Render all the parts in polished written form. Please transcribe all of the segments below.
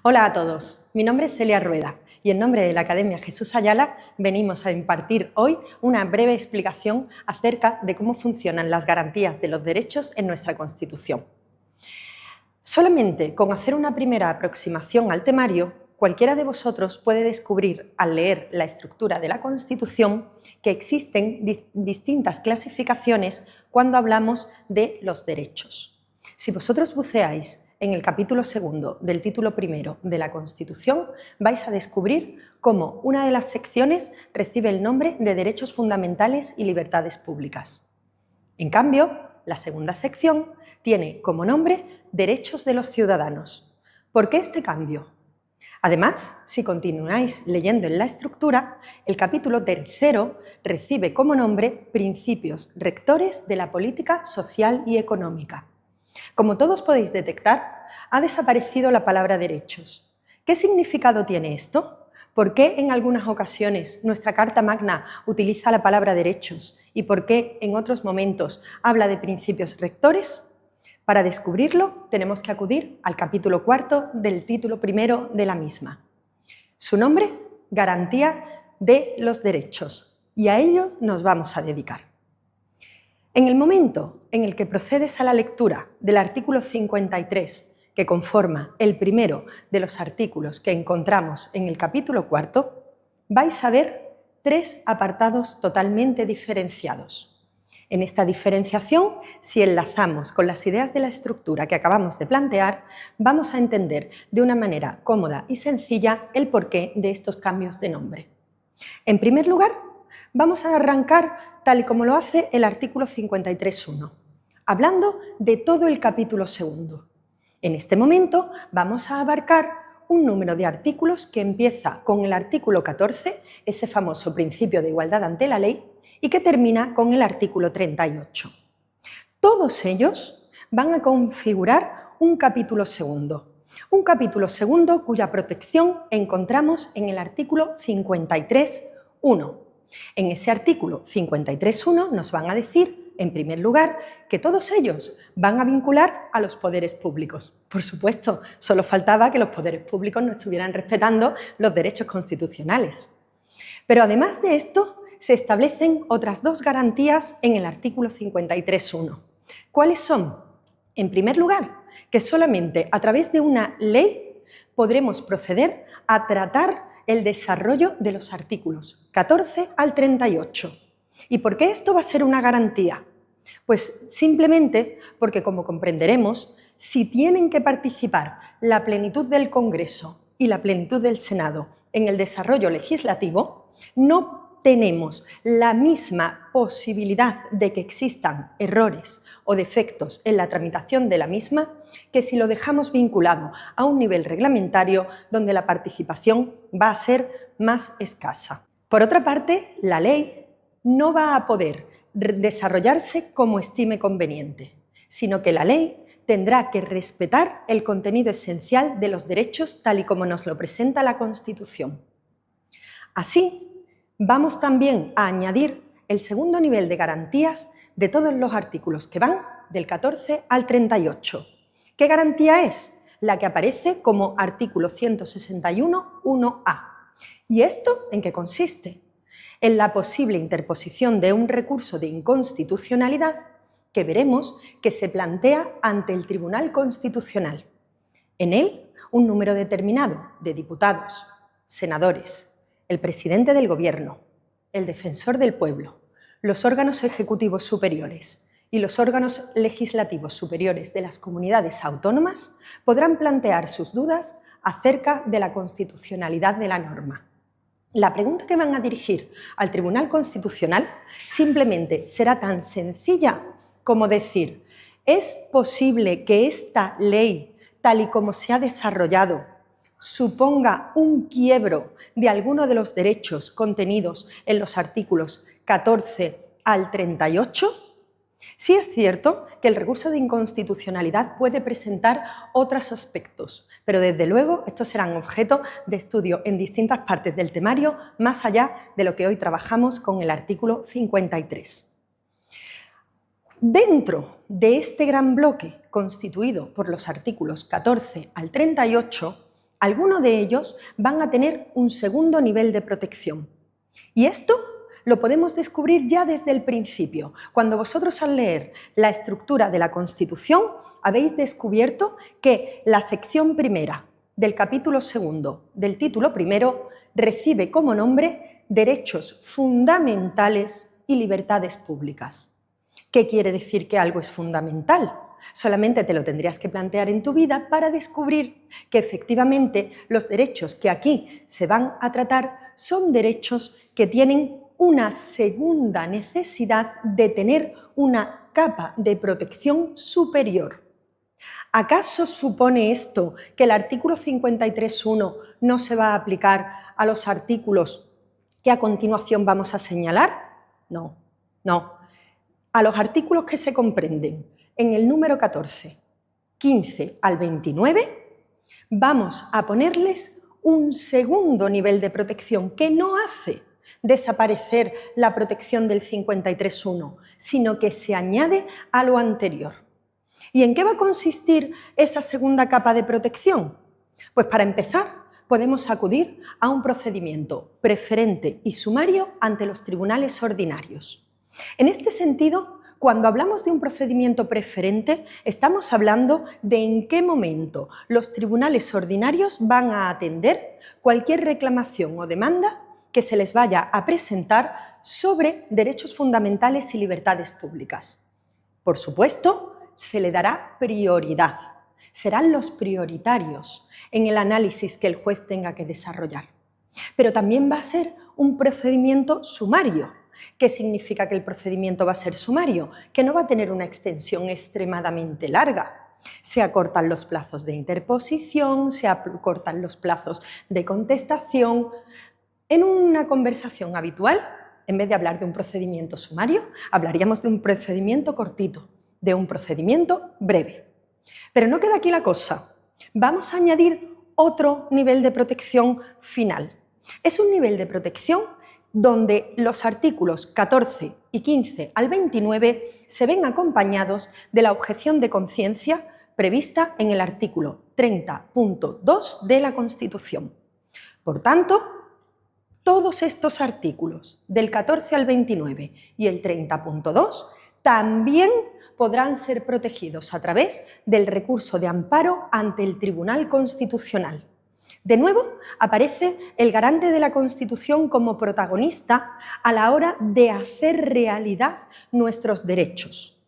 Hola a todos, mi nombre es Celia Rueda y en nombre de la Academia Jesús Ayala venimos a impartir hoy una breve explicación acerca de cómo funcionan las garantías de los derechos en nuestra Constitución. Solamente con hacer una primera aproximación al temario, cualquiera de vosotros puede descubrir al leer la estructura de la Constitución que existen distintas clasificaciones cuando hablamos de los derechos. Si vosotros buceáis en el capítulo segundo del título primero de la Constitución, vais a descubrir cómo una de las secciones recibe el nombre de Derechos Fundamentales y Libertades Públicas. En cambio, la segunda sección tiene como nombre Derechos de los Ciudadanos. ¿Por qué este cambio? Además, si continuáis leyendo en la estructura, el capítulo tercero recibe como nombre Principios rectores de la política social y económica. Como todos podéis detectar, ha desaparecido la palabra derechos. ¿Qué significado tiene esto? ¿Por qué en algunas ocasiones nuestra Carta Magna utiliza la palabra derechos y por qué en otros momentos habla de principios rectores? Para descubrirlo, tenemos que acudir al capítulo cuarto del título primero de la misma. Su nombre, Garantía de los Derechos, y a ello nos vamos a dedicar. En el momento en el que procedes a la lectura del artículo 53, que conforma el primero de los artículos que encontramos en el capítulo cuarto, vais a ver tres apartados totalmente diferenciados. En esta diferenciación, si enlazamos con las ideas de la estructura que acabamos de plantear, vamos a entender de una manera cómoda y sencilla el porqué de estos cambios de nombre. En primer lugar, vamos a arrancar tal y como lo hace el artículo 53.1, hablando de todo el capítulo segundo. En este momento vamos a abarcar un número de artículos que empieza con el artículo 14, ese famoso principio de igualdad ante la ley, y que termina con el artículo 38. Todos ellos van a configurar un capítulo segundo cuya protección encontramos en el artículo 53.1. En ese artículo 53.1 nos van a decir, en primer lugar, que todos ellos van a vincular a los poderes públicos. Por supuesto, solo faltaba que los poderes públicos no estuvieran respetando los derechos constitucionales. Pero además de esto, se establecen otras dos garantías en el artículo 53.1. ¿Cuáles son? En primer lugar, que solamente a través de una ley podremos proceder a tratar el desarrollo de los artículos 14 al 38. ¿Y por qué esto va a ser una garantía? Pues simplemente porque, como comprenderemos, si tienen que participar la plenitud del Congreso y la plenitud del Senado en el desarrollo legislativo, no tenemos la misma posibilidad de que existan errores o defectos en la tramitación de la misma que si lo dejamos vinculado a un nivel reglamentario donde la participación va a ser más escasa. Por otra parte, la ley no va a poder desarrollarse como estime conveniente, sino que la ley tendrá que respetar el contenido esencial de los derechos tal y como nos lo presenta la Constitución. Así, vamos también a añadir el segundo nivel de garantías de todos los artículos que van del 14 al 38. ¿Qué garantía es? La que aparece como artículo 161.1a. ¿Y esto en qué consiste? En la posible interposición de un recurso de inconstitucionalidad que veremos que se plantea ante el Tribunal Constitucional. En él, un número determinado de diputados, senadores, el presidente del Gobierno, el defensor del pueblo, los órganos ejecutivos superiores y los órganos legislativos superiores de las comunidades autónomas podrán plantear sus dudas acerca de la constitucionalidad de la norma. La pregunta que van a dirigir al Tribunal Constitucional simplemente será tan sencilla como decir: ¿es posible que esta ley, tal y como se ha desarrollado, suponga un quiebro de alguno de los derechos contenidos en los artículos 14 al 38? Sí es cierto que el recurso de inconstitucionalidad puede presentar otros aspectos, pero desde luego estos serán objeto de estudio en distintas partes del temario, más allá de lo que hoy trabajamos con el artículo 53. Dentro de este gran bloque constituido por los artículos 14 al 38, Algunos de ellos van a tener un segundo nivel de protección. Y esto lo podemos descubrir ya desde el principio. Cuando vosotros al leer la estructura de la Constitución habéis descubierto que la sección primera del capítulo segundo del título primero recibe como nombre derechos fundamentales y libertades públicas. ¿Qué quiere decir que algo es fundamental? Solamente te lo tendrías que plantear en tu vida para descubrir que efectivamente los derechos que aquí se van a tratar son derechos que tienen una segunda necesidad de tener una capa de protección superior. ¿Acaso supone esto que el artículo 53.1 no se va a aplicar a los artículos que a continuación vamos a señalar? No, no. A los artículos que se comprenden en el número 14, 15 al 29, vamos a ponerles un segundo nivel de protección que no hace desaparecer la protección del 53.1, sino que se añade a lo anterior. ¿Y en qué va a consistir esa segunda capa de protección? Pues para empezar, podemos acudir a un procedimiento preferente y sumario ante los tribunales ordinarios. En este sentido, cuando hablamos de un procedimiento preferente, estamos hablando de en qué momento los tribunales ordinarios van a atender cualquier reclamación o demanda que se les vaya a presentar sobre derechos fundamentales y libertades públicas. Por supuesto, se le dará prioridad. Serán los prioritarios en el análisis que el juez tenga que desarrollar. Pero también va a ser un procedimiento sumario. ¿Qué significa que el procedimiento va a ser sumario? Que no va a tener una extensión extremadamente larga. Se acortan los plazos de interposición, se acortan los plazos de contestación. En una conversación habitual, en vez de hablar de un procedimiento sumario, hablaríamos de un procedimiento cortito, de un procedimiento breve. Pero no queda aquí la cosa. Vamos a añadir otro nivel de protección final. Es un nivel de protección donde los artículos 14 y 15 al 29 se ven acompañados de la objeción de conciencia prevista en el artículo 30.2 de la Constitución. Por tanto, todos estos artículos del 14 al 29 y el 30.2 también podrán ser protegidos a través del recurso de amparo ante el Tribunal Constitucional. De nuevo, aparece el garante de la Constitución como protagonista a la hora de hacer realidad nuestros derechos.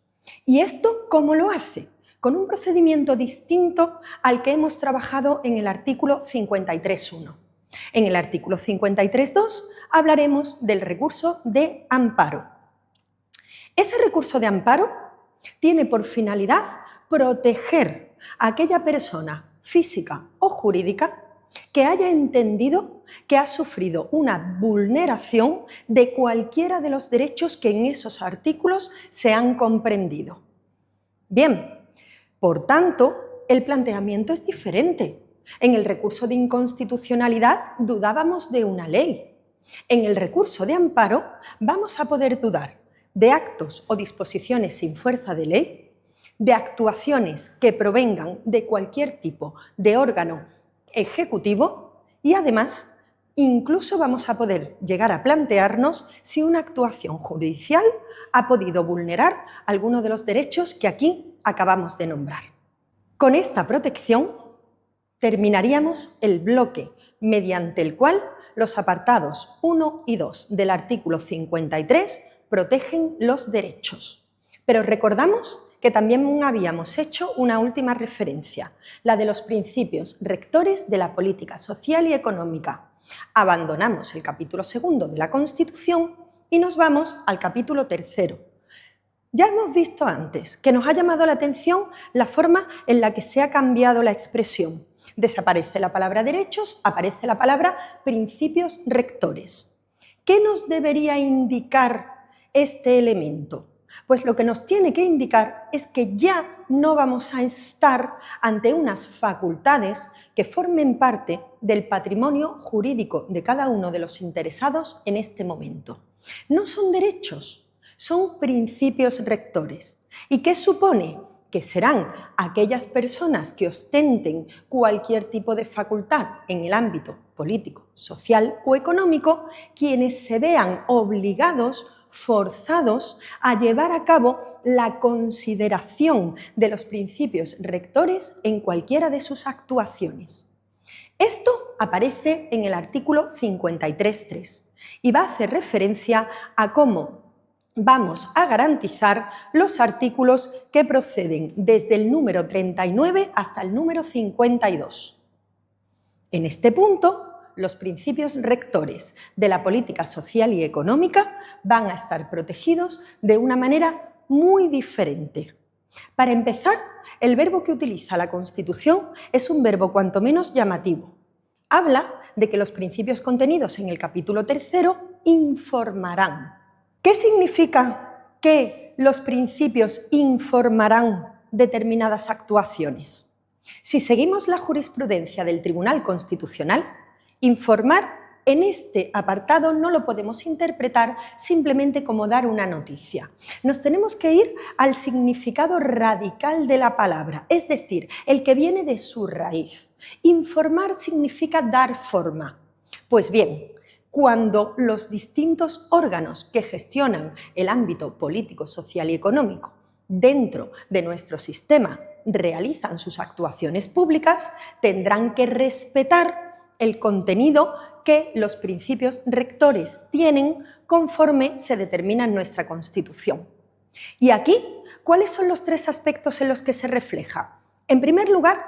¿Y esto cómo lo hace? Con un procedimiento distinto al que hemos trabajado en el artículo 53.1. En el artículo 53.2 hablaremos del recurso de amparo. Ese recurso de amparo tiene por finalidad proteger a aquella persona física o jurídica que haya entendido que ha sufrido una vulneración de cualquiera de los derechos que en esos artículos se han comprendido. Bien, por tanto, el planteamiento es diferente. En el recurso de inconstitucionalidad dudábamos de una ley. En el recurso de amparo vamos a poder dudar de actos o disposiciones sin fuerza de ley, de actuaciones que provengan de cualquier tipo de órgano ejecutivo y además incluso vamos a poder llegar a plantearnos si una actuación judicial ha podido vulnerar alguno de los derechos que aquí acabamos de nombrar. Con esta protección terminaríamos el bloque mediante el cual los apartados 1 y 2 del artículo 53 protegen los derechos. Pero recordamos que también habíamos hecho una última referencia, la de los principios rectores de la política social y económica. Abandonamos el capítulo 2 de la Constitución y nos vamos al capítulo 3. Ya hemos visto antes que nos ha llamado la atención la forma en la que se ha cambiado la expresión. Desaparece la palabra derechos, aparece la palabra principios rectores. ¿Qué nos debería indicar este elemento? Pues lo que nos tiene que indicar es que ya no vamos a estar ante unas facultades que formen parte del patrimonio jurídico de cada uno de los interesados en este momento. No son derechos, son principios rectores. ¿Y qué supone? que serán aquellas personas que ostenten cualquier tipo de facultad en el ámbito político, social o económico, quienes se vean obligados, forzados a llevar a cabo la consideración de los principios rectores en cualquiera de sus actuaciones. Esto aparece en el artículo 53.3 y va a hacer referencia a cómo vamos a garantizar los artículos que proceden desde el número 39 hasta el número 52. En este punto, los principios rectores de la política social y económica van a estar protegidos de una manera muy diferente. Para empezar, el verbo que utiliza la Constitución es un verbo cuanto menos llamativo. Habla de que los principios contenidos en el capítulo 3 informarán. ¿Qué significa que los principios informarán determinadas actuaciones? Si seguimos la jurisprudencia del Tribunal Constitucional, informar en este apartado no lo podemos interpretar simplemente como dar una noticia. Nos tenemos que ir al significado radical de la palabra, es decir, el que viene de su raíz. Informar significa dar forma. Pues bien, cuando los distintos órganos que gestionan el ámbito político, social y económico dentro de nuestro sistema realizan sus actuaciones públicas, tendrán que respetar el contenido que los principios rectores tienen conforme se determina en nuestra Constitución. Y aquí, ¿cuáles son los tres aspectos en los que se refleja? En primer lugar,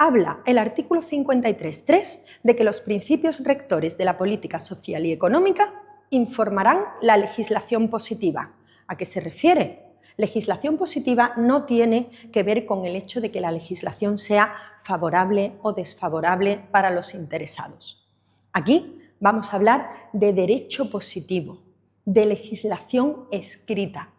habla el artículo 53.3 de que los principios rectores de la política social y económica informarán la legislación positiva. ¿A qué se refiere? Legislación positiva no tiene que ver con el hecho de que la legislación sea favorable o desfavorable para los interesados. Aquí vamos a hablar de derecho positivo, de legislación escrita.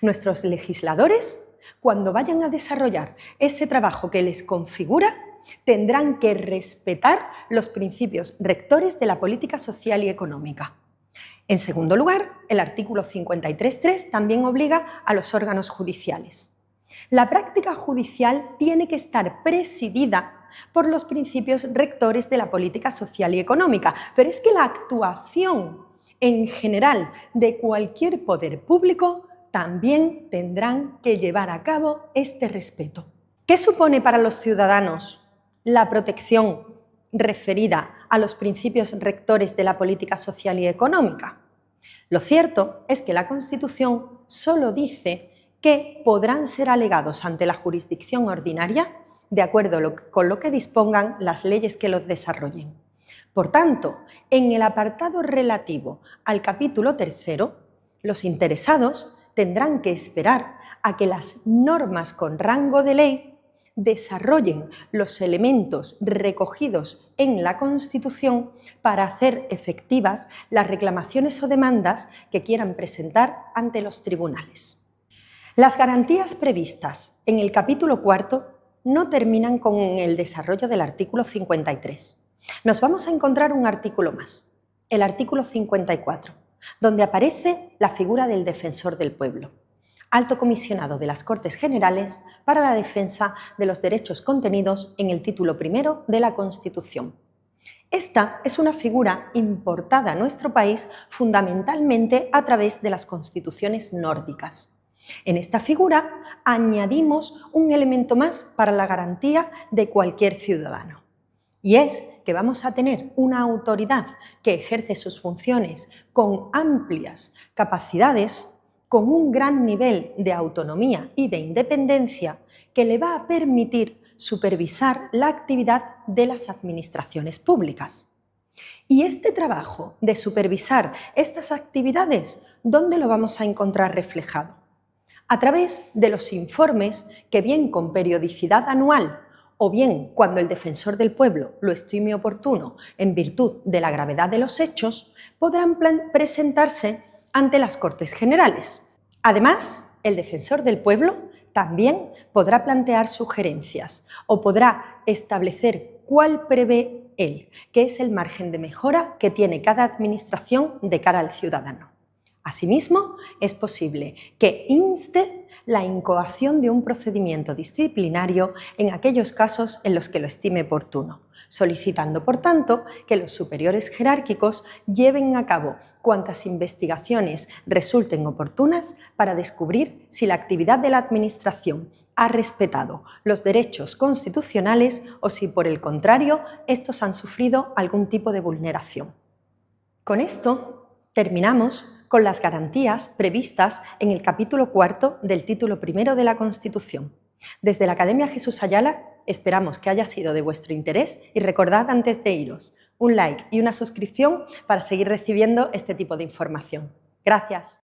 Nuestros legisladores, cuando vayan a desarrollar ese trabajo que les configura, tendrán que respetar los principios rectores de la política social y económica. En segundo lugar, el artículo 53.3 también obliga a los órganos judiciales. La práctica judicial tiene que estar presidida por los principios rectores de la política social y económica, pero es que la actuación en general de cualquier poder público también tendrán que llevar a cabo este respeto. ¿Qué supone para los ciudadanos la protección referida a los principios rectores de la política social y económica? Lo cierto es que la Constitución solo dice que podrán ser alegados ante la jurisdicción ordinaria de acuerdo con lo que dispongan las leyes que los desarrollen. Por tanto, en el apartado relativo al capítulo 3, los interesados tendrán que esperar a que las normas con rango de ley desarrollen los elementos recogidos en la Constitución para hacer efectivas las reclamaciones o demandas que quieran presentar ante los tribunales. Las garantías previstas en el capítulo 4 no terminan con el desarrollo del artículo 53. Nos vamos a encontrar un artículo más, el artículo 54, donde aparece la figura del defensor del pueblo, alto comisionado de las Cortes Generales para la defensa de los derechos contenidos en el título primero de la Constitución. Esta es una figura importada a nuestro país fundamentalmente a través de las constituciones nórdicas. En esta figura añadimos un elemento más para la garantía de cualquier ciudadano, y es que vamos a tener una autoridad que ejerce sus funciones con amplias capacidades, con un gran nivel de autonomía y de independencia que le va a permitir supervisar la actividad de las administraciones públicas. Y este trabajo de supervisar estas actividades, ¿dónde lo vamos a encontrar reflejado? A través de los informes que, bien con periodicidad anual o bien cuando el defensor del pueblo lo estime oportuno en virtud de la gravedad de los hechos, podrán presentarse ante las Cortes Generales. Además, el defensor del pueblo también podrá plantear sugerencias o podrá establecer cuál prevé él, que es el margen de mejora que tiene cada administración de cara al ciudadano. Asimismo, es posible que inste la incoación de un procedimiento disciplinario en aquellos casos en los que lo estime oportuno, solicitando, por tanto, que los superiores jerárquicos lleven a cabo cuantas investigaciones resulten oportunas para descubrir si la actividad de la Administración ha respetado los derechos constitucionales o si, por el contrario, estos han sufrido algún tipo de vulneración. Con esto terminamos con las garantías previstas en el capítulo 4 del título primero de la Constitución. Desde la Academia Jesús Ayala esperamos que haya sido de vuestro interés y recordad antes de iros un like y una suscripción para seguir recibiendo este tipo de información. Gracias.